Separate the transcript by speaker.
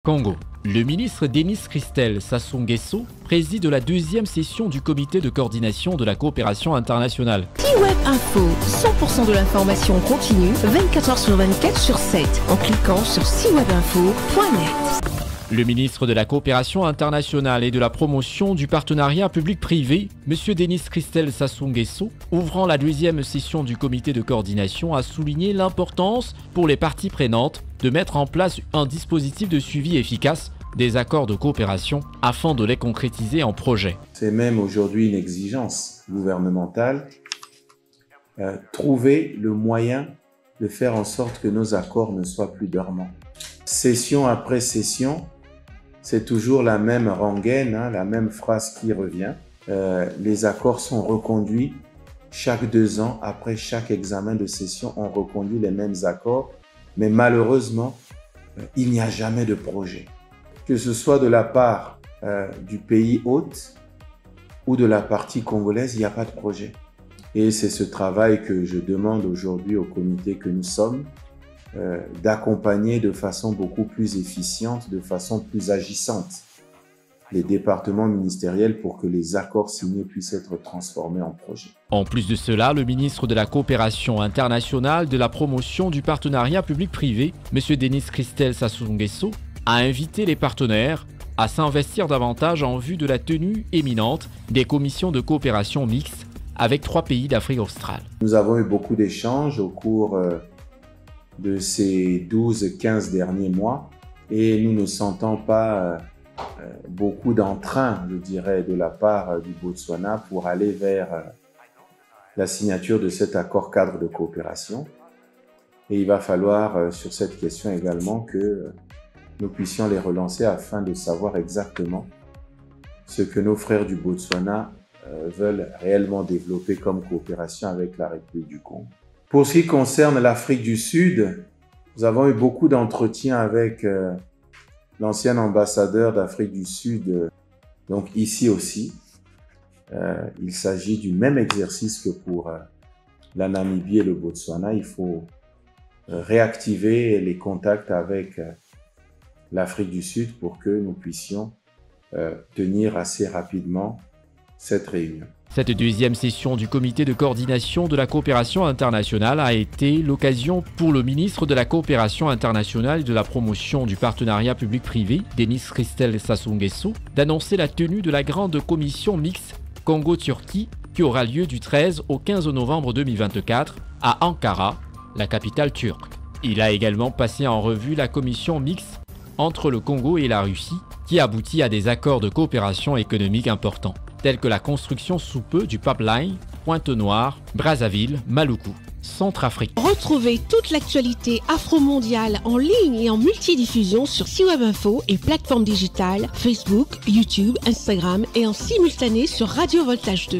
Speaker 1: Congo. Le ministre Denis Christel Sassou Nguesso préside la deuxième session du comité de coordination de la coopération internationale.
Speaker 2: C-Web Info, 100% de l'information continue, 24h sur 24 sur 7, en cliquant sur cwebinfo.net.
Speaker 1: Le ministre de la coopération internationale et de la promotion du partenariat public-privé, M. Denis Christel Sassou Nguesso, ouvrant la deuxième session du comité de coordination, a souligné l'importance pour les parties prenantes de mettre en place un dispositif de suivi efficace des accords de coopération afin de les concrétiser en projet.
Speaker 3: C'est même aujourd'hui une exigence gouvernementale, trouver le moyen de faire en sorte que nos accords ne soient plus dormants. Session après session, c'est toujours la même rengaine, la même phrase qui revient. Les accords sont reconduits chaque 2 ans. Après chaque examen de session, on reconduit les mêmes accords. Mais malheureusement, il n'y a jamais de projet. Que ce soit de la part du pays hôte ou de la partie congolaise, il n'y a pas de projet. Et c'est ce travail que je demande aujourd'hui au comité que nous sommes, d'accompagner de façon beaucoup plus efficiente, de façon plus agissante les départements ministériels pour que les accords signés puissent être transformés en projets.
Speaker 1: En plus de cela, le ministre de la coopération internationale, de la promotion du partenariat public-privé, M. Denis Christel Sassou Nguesso, a invité les partenaires à s'investir davantage en vue de la tenue imminente des commissions de coopération mixtes avec 3 pays d'Afrique australe.
Speaker 3: Nous avons eu beaucoup d'échanges au cours de ces 12-15 derniers mois et nous ne sentons pas beaucoup d'entrain, je dirais, de la part du Botswana pour aller vers la signature de cet accord cadre de coopération. Et il va falloir sur cette question également que nous puissions les relancer afin de savoir exactement ce que nos frères du Botswana veulent réellement développer comme coopération avec la République du Congo. Pour ce qui concerne l'Afrique du Sud, nous avons eu beaucoup d'entretiens avec l'ancien ambassadeur d'Afrique du Sud, donc ici aussi. Il s'agit du même exercice que pour la Namibie et le Botswana. Il faut réactiver les contacts avec l'Afrique du Sud pour que nous puissions tenir assez rapidement cette réunion.
Speaker 1: Cette deuxième session du comité de coordination de la coopération internationale a été l'occasion pour le ministre de la coopération internationale et de la promotion du partenariat public-privé, Denis Christel Sassou Nguesso, d'annoncer la tenue de la grande commission mixte Congo-Turquie qui aura lieu du 13 au 15 novembre 2024 à Ankara, la capitale turque. Il a également passé en revue la commission mixte entre le Congo et la Russie qui aboutit à des accords de coopération économique importants, tels que la construction sous peu du pipeline Pointe-Noire, Brazzaville, Maluku, Centrafrique.
Speaker 2: Retrouvez toute l'actualité afro-mondiale en ligne et en multidiffusion sur C-Web Info et plateformes digitales Facebook, YouTube, Instagram et en simultané sur Radio Voltage 2.